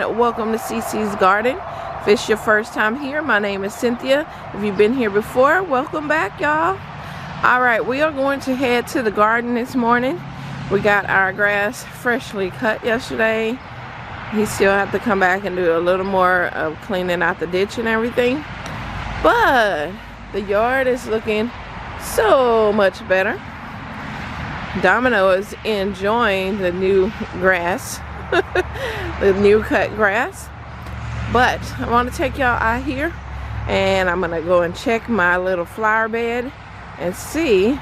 and welcome to CC's Garden. If it's your first time here, my name is Cynthia. If you've been here before, welcome back, y'all. Alright, we are going to head to the garden this morning. We got our grass freshly cut yesterday. He still have to come back and do a little more of cleaning out the ditch and everything. But the yard is looking so much better. Domino is enjoying the new grass, the new cut grass. But I want to take y'all out here and I'm gonna go and check my little flower bed and see,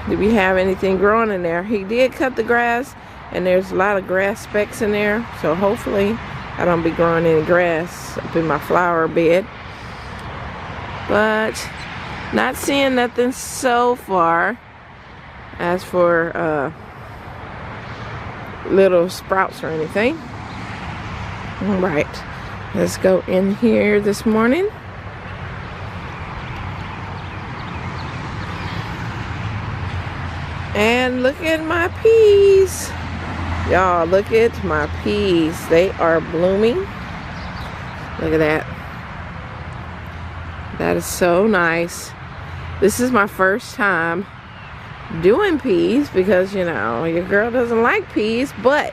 do we have anything growing in there. He did cut the grass and there's a lot of grass specks in there, so hopefully I don't be growing any grass up in my flower bed. But not seeing nothing so far. As for little sprouts or anything. Alright, let's go in here this morning. And look at my peas. Y'all, look at my peas. They are blooming. Look at that. That is so nice. This is my first time doing peas because, you know, your girl doesn't like peas, but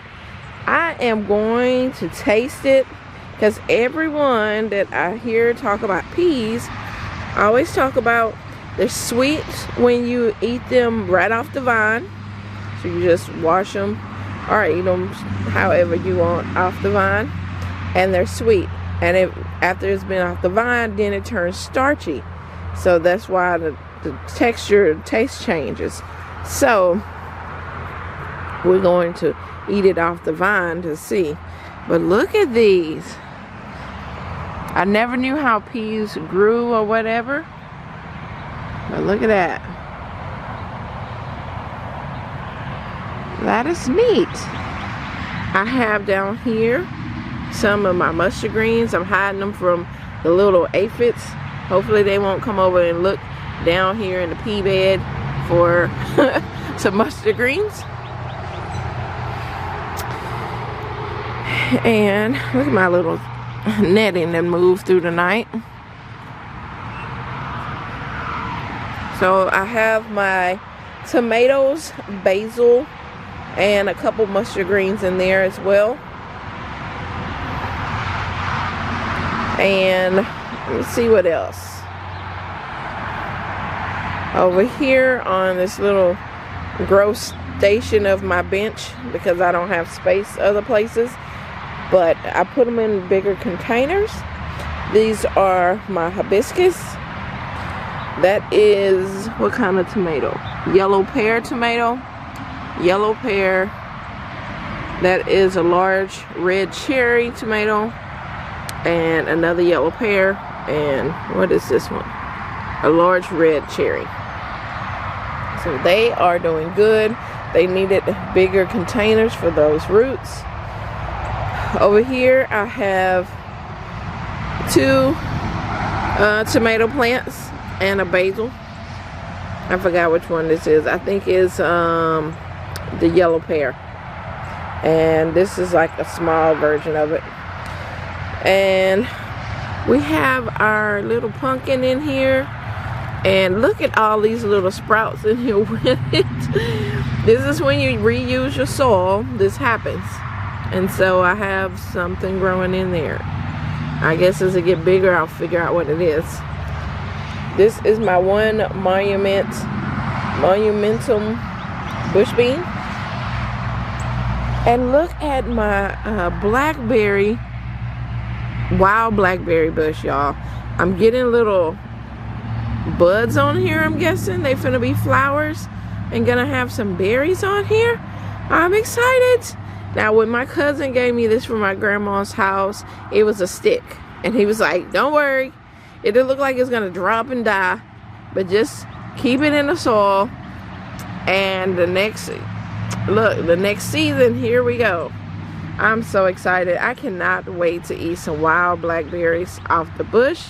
I am going to taste it because everyone that I hear talk about peas always talk about they're sweet when you eat them right off the vine. So you just wash them or eat them however you want off the vine, and they're sweet. And after it's been off the vine, then it turns starchy. So that's why the texture, taste changes. So we're going to eat it off the vine to see. But look at these. I never knew how peas grew or whatever, but look at that. That is neat. I have down here some of my mustard greens. I'm hiding them from the little aphids. Hopefully they won't come over and look down here in the pea bed for some mustard greens. And look at my little netting that moved through the night. So I have my tomatoes, basil, and a couple mustard greens in there as well. And let me see what else. Over here on this little grow station of my bench, because I don't have space other places, but I put them in bigger containers. These are my hibiscus. That is, what kind of tomato? Yellow pear tomato. Yellow pear. That is a large red cherry tomato. And another yellow pear. And what is this one? A large red cherry. So they are doing good. They needed bigger containers for those roots. Over here I have two tomato plants and a basil. I forgot which one this is. I think it's the yellow pear. And this is like a small version of it. And we have our little pumpkin in here. And look at all these little sprouts in here with it. This is when you reuse your soil, this happens. And so I have something growing in there. I guess as it get bigger, I'll figure out what it is. This is my one monumentum bush bean. And look at my blackberry, wild blackberry bush, y'all. I'm getting little buds on here. I'm guessing they finna be flowers and gonna have some berries on here. I'm excited. Now when my cousin gave me this from my grandma's house, it was a stick, and he was like, don't worry, it didn't look like it's gonna drop and die, but just keep it in the soil, and the next season, here we go. I'm so excited. I cannot wait to eat some wild blackberries off the bush.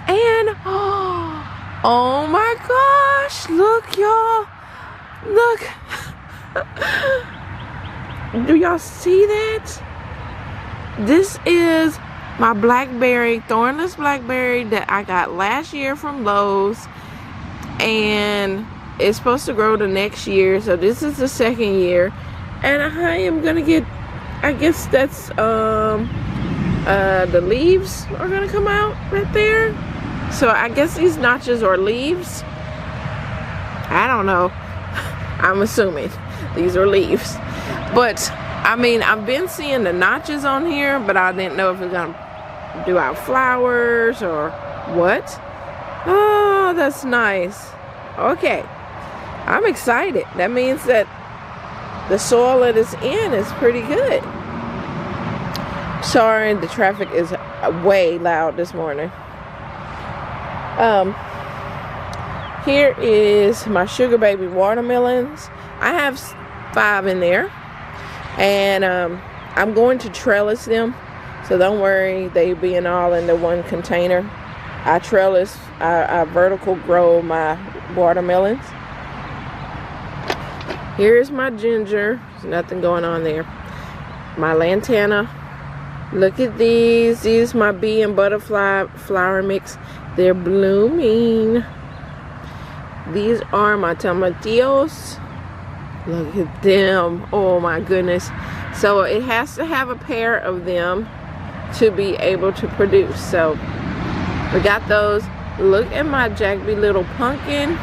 And oh my gosh, look, y'all, look. Do y'all see that? This is my blackberry, thornless blackberry that I got last year from Lowe's, and it's supposed to grow the next year, so this is the second year, and I am gonna get, I guess that's the leaves are gonna come out right there, so I guess these notches are leaves. I don't know. I'm assuming these are leaves, but I mean, I've been seeing the notches on here, but I didn't know if it's gonna do out flowers or what. Oh, that's nice. Okay, I'm excited. That means that the soil it is in is pretty good. Sorry, the traffic is way loud this morning. Here is my sugar baby watermelons. I have 5 in there, and I'm going to trellis them, so don't worry, they being all in the one container. I trellis, I vertical grow my watermelons. Here's my ginger. There's nothing going on there. My lantana. Look at these. These my bee and butterfly flower mix. They're blooming. These are my tomatillos. Look at them. Oh my goodness. So it has to have a pair of them to be able to produce. So we got those. Look at my Jack B. Little pumpkin.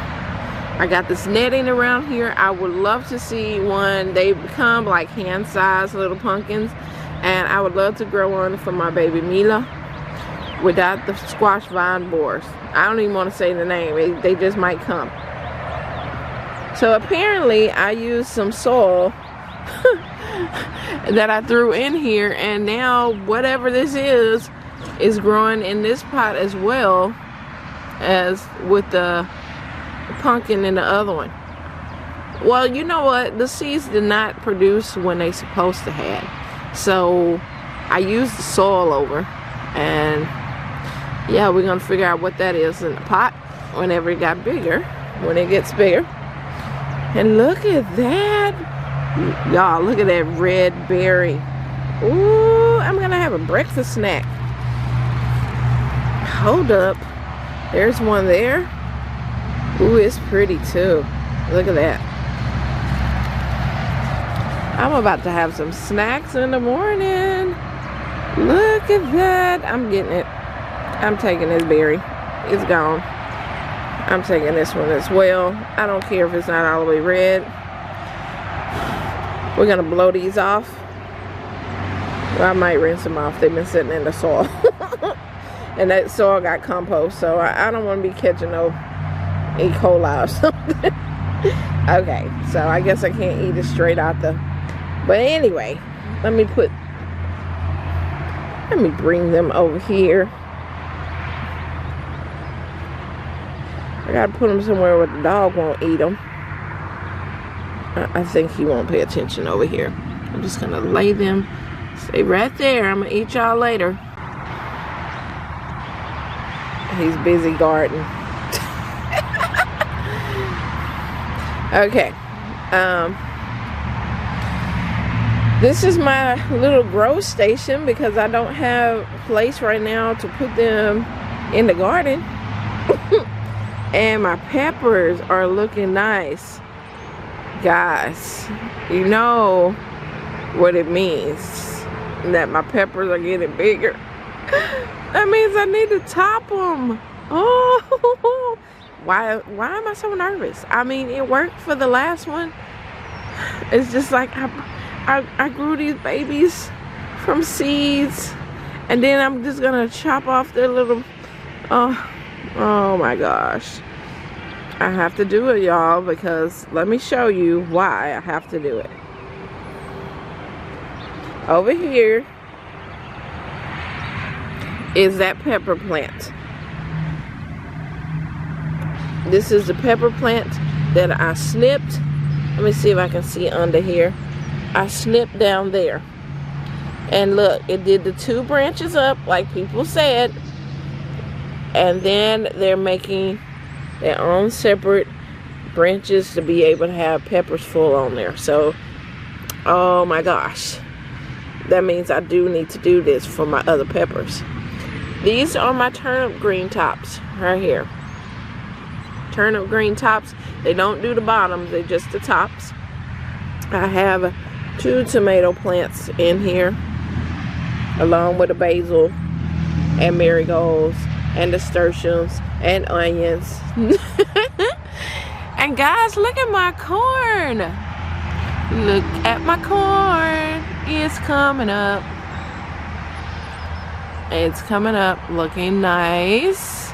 I got this netting around here. I would love to see one. They become like hand-sized little pumpkins, and I would love to grow one for my baby Mila without the squash vine borers. I don't even want to say the name. They just might come. So apparently I used some soil that I threw in here, and now whatever this is growing in this pot as well as with the pumpkin in the other one. Well, you know what? The seeds did not produce when they supposed to have. So I used the soil over, and yeah, we're gonna figure out what that is in the pot whenever it got bigger, when it gets bigger. And look at that. Y'all, look at that red berry. Ooh, I'm gonna have a breakfast snack. Hold up. There's one there. Ooh, it's pretty too. Look at that. I'm about to have some snacks in the morning. Look at that. I'm getting it. I'm taking this berry. It's gone. I'm taking this one as well. I don't care if it's not all the way red. We're gonna blow these off. Well, I might rinse them off. They've been sitting in the soil. And that soil got compost, so I don't want to be catching no E. coli or something. Okay, so I guess I can't eat it straight out the... But anyway, let me bring them over here. I gotta put them somewhere where the dog won't eat them. I think he won't pay attention over here. I'm just gonna lay them. Stay right there. I'm gonna eat y'all later. He's busy gardening. Okay. This is my little grow station because I don't have a place right now to put them in the garden. And my peppers are looking nice. Guys, you know what it means that my peppers are getting bigger. That means I need to top them. Oh, why am I so nervous? I mean, it worked for the last one. It's just like I grew these babies from seeds, and then I'm just gonna chop off their little, oh my gosh. I have to do it, y'all, because let me show you why I have to do it. Over here is that pepper plant. This is the pepper plant that I snipped. Let me see if I can see under here. I snipped down there. And look, it did the 2 branches up like people said. And then they're making their own separate branches to be able to have peppers full on there. So, oh my gosh. that means I do need to do this for my other peppers. These are my turnip green tops right here. Turnip green tops. They don't do the bottoms, they're just the tops. I have 2 tomato plants in here, along with the basil and marigolds and nasturtiums and onions. And guys, look at my corn. Look at my corn. It's coming up. It's coming up, looking nice.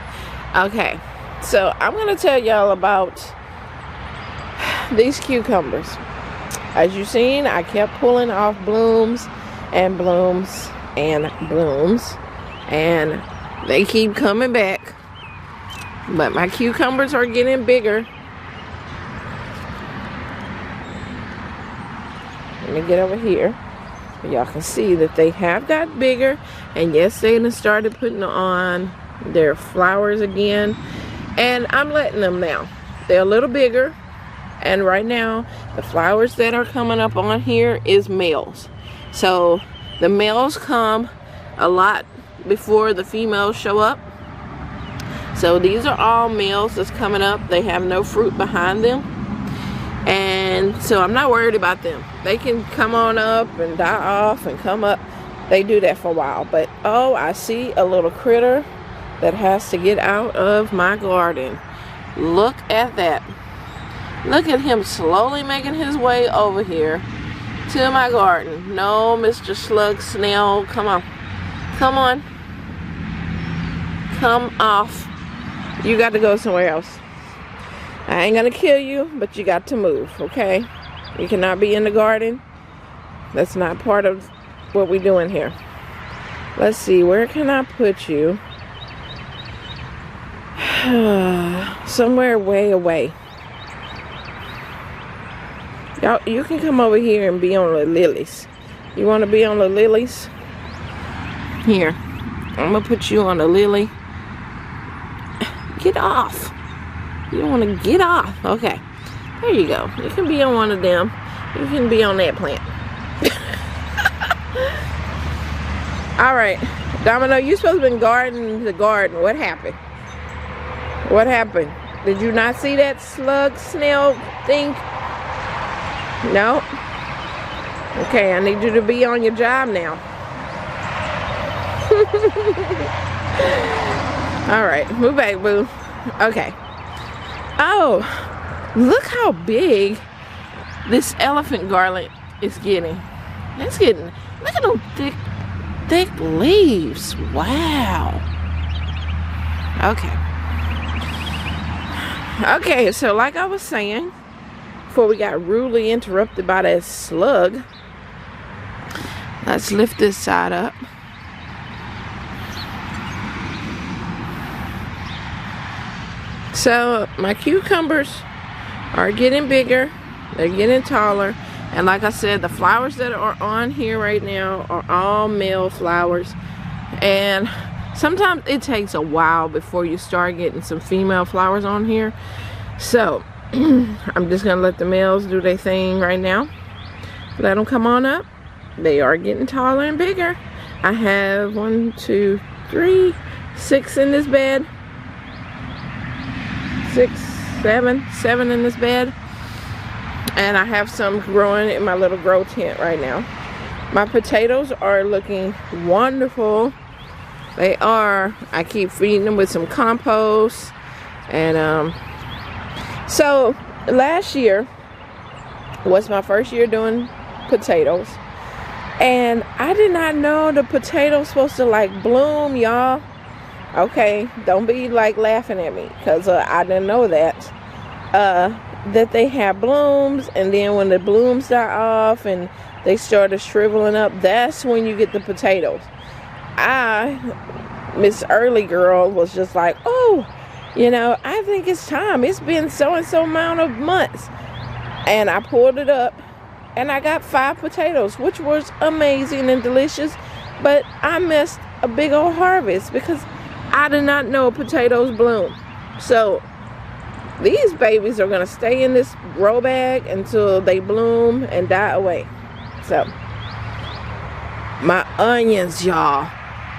Okay, so I'm gonna tell y'all about these cucumbers. As you've seen, I kept pulling off blooms and blooms and blooms, and they keep coming back. But my cucumbers are getting bigger. Let me get over here. Y'all can see that they have got bigger, and yes, they done started putting on their flowers again, and I'm letting them now. They're a little bigger, and right now the flowers that are coming up on here is males. So the males come a lot before the females show up. So these are all males that's coming up. They have no fruit behind them, and so I'm not worried about them. They can come on up and die off and come up. They do that for a while. But oh, I see a little critter that has to get out of my garden. Look at that. Look at him slowly making his way over here to my garden. No, Mr. Slug Snail, come on. Come on. Come off. You got to go somewhere else. I ain't gonna kill you, but you got to move, okay? You cannot be in the garden. That's not part of what we're doing here. Let's see, where can I put you? Somewhere way away. Y'all, you can come over here and be on the lilies. You want to be on the lilies? Here, I'm gonna put you on the lily. Get off. You don't want to get off. Okay, there you go. You can be on one of them. You can be on that plant. All right, Domino, you supposed to be guarding the garden. What happened? What happened? Did you not see that slug snail thing? No? Okay, I need you to be on your job now. All right, move back, boo. Okay. Oh, look how big this elephant garlic is getting. It's getting, look at those thick leaves. Wow. Okay, so like I was saying, before we got rudely interrupted by that slug, let's lift this side up. So my cucumbers are getting bigger, they're getting taller, and like I said, the flowers that are on here right now are all male flowers, and sometimes it takes a while before you start getting some female flowers on here. So I'm just gonna let the males do their thing right now. Let them come on up. They are getting taller and bigger. I have 1, 2, 3, 6 in this bed. 6, 7 in this bed, and I have some growing in my little grow tent right now. My potatoes are looking wonderful. They are. I keep feeding them with some compost, and so last year was my first year doing potatoes, and I did not know the potatoes supposed to like bloom, y'all. Okay, don't be like laughing at me, because I didn't know that they have blooms, and then when the blooms die off and they started shriveling up, that's when you get the potatoes. Miss Early Girl, was just like, oh, you know, I think it's time. It's been so and so amount of months, and I pulled it up and I got 5 potatoes, which was amazing and delicious, but I missed a big old harvest because I did not know potatoes bloom. So these babies are gonna stay in this grow bag until they bloom and die away. So My onions, y'all.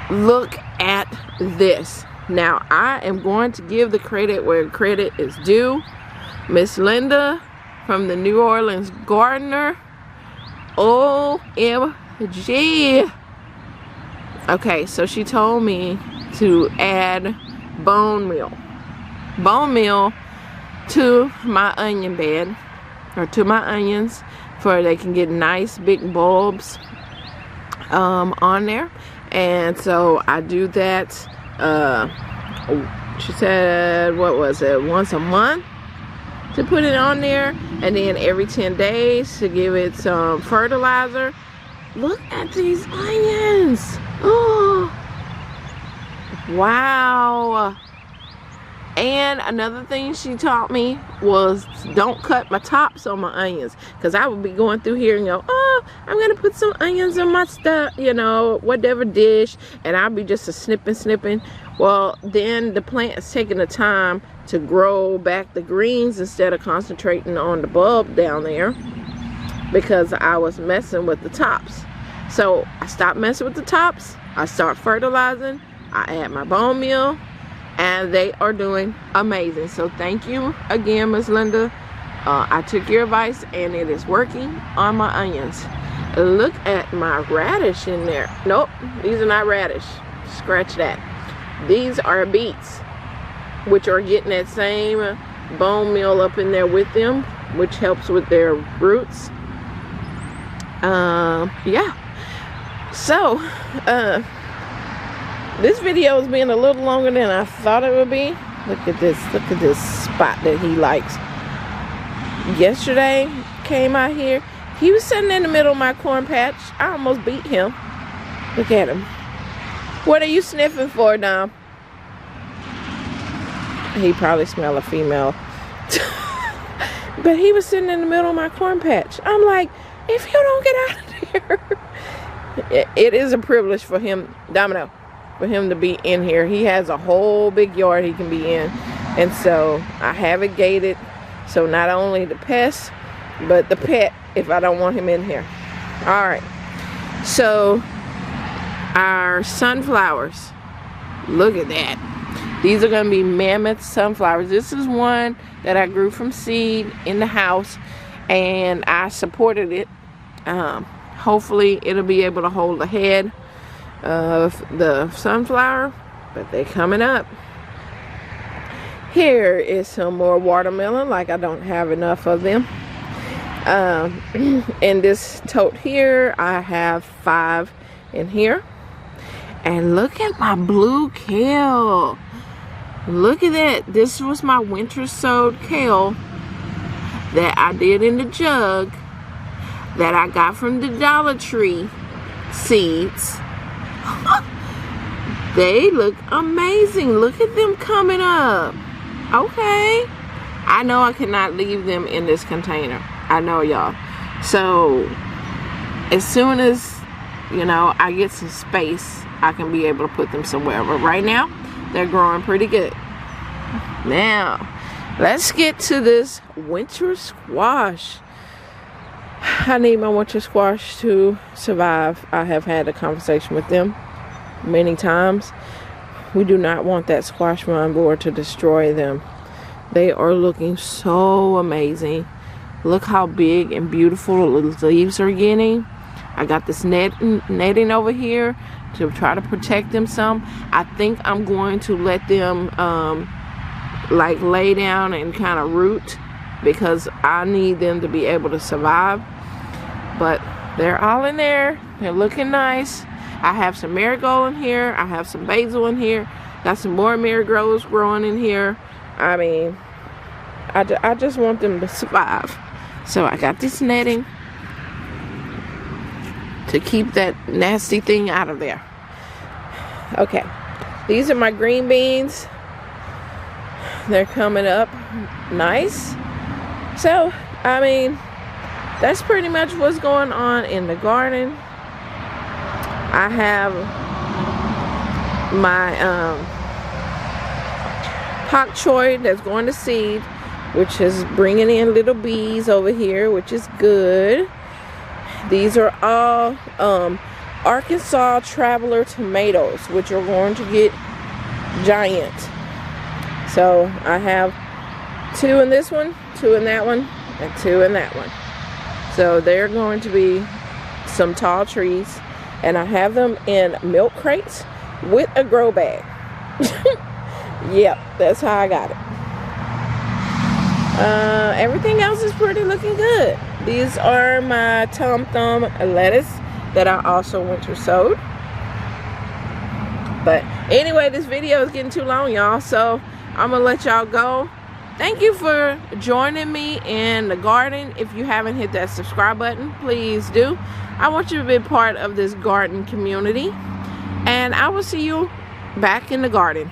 Look at this. Now, I am going to give the credit where credit is due. Miss Linda from the New Orleans Gardener. OMG. Okay, so she told me to add bone meal to my onion bed, or to my onions, for they can get nice big bulbs on there. And so I do that, she said, what was it, once a month to put it on there, and then every 10 days to give it some fertilizer. Look at these onions. Oh, wow. And another thing she taught me was don't cut my tops on my onions, because I would be going through here and go, oh, I'm gonna put some onions on my stuff, you know, whatever dish, and I'll be just a snipping. Well, then the plant is taking the time to grow back the greens instead of concentrating on the bulb down there, because I was messing with the tops. So I stopped messing with the tops. I start fertilizing. I add my bone meal, and they are doing amazing. So thank you again, Miss Linda. I took your advice, and it is working on my onions. Look at my radish in there. Nope, these are not radish. Scratch that. These are beets, which are getting that same bone meal up in there with them, which helps with their roots. Yeah. So, this video is being a little longer than I thought it would be. Look at this spot that he likes. Yesterday, came out here. He was sitting in the middle of my corn patch. I almost beat him. Look at him. What are you sniffing for, Dom? He probably smelled a female. But he was sitting in the middle of my corn patch. I'm like, if you don't get out of there. It is a privilege for him, Domino, for him to be in here. He has a whole big yard he can be in. And so I have it gated. So not only the pests, but the pet, if I don't want him in here. All right. So our sunflowers, look at that. These are going to be mammoth sunflowers. This is one that I grew from seed in the house, and I supported it. Hopefully it'll be able to hold the head of the sunflower, but they're coming up. Here is some more watermelon, like I don't have enough of them. In this tote here, I have 5 in here. And look at my blue kale. Look at that. This was my winter sowed kale that I did in the jug that I got from the Dollar Tree seeds. They look amazing. Look at them coming up. Okay. I know I cannot leave them in this container. I know, y'all. So as soon as, you know, I get some space, I can be able to put them somewhere. But right now, they're growing pretty good. Now, let's get to this winter squash. I need my winter squash to survive. I have had a conversation with them many times. We do not want that squash vine borer to destroy them. They are looking so amazing. Look how big and beautiful the leaves are getting. I got this netting over here to try to protect them some. I think I'm going to let them like lay down and kind of root, because I need them to be able to survive. But they're all in there. They're looking nice. I have some marigold in here. I have some basil in here. Got some more marigolds growing in here. I mean, I just want them to survive. So I got this netting to keep that nasty thing out of there. Okay, these are my green beans. They're coming up nice. So, I mean, that's pretty much what's going on in the garden. I have my pak choy that's going to seed, which is bringing in little bees over here, which is good. These are all Arkansas Traveler tomatoes, which are going to get giant. So I have 2 in this one, 2 in that one, and 2 in that one. So they're going to be some tall trees, and I have them in milk crates with a grow bag. Yep, that's how I got it. Everything else is pretty looking good. These are my Tom Thumb lettuce that I also winter sowed. But anyway, this video is getting too long, y'all, so I'm gonna let y'all go. Thank you for joining me in the garden. If you haven't hit that subscribe button, please do. I want you to be part of this garden community, and I will see you back in the garden.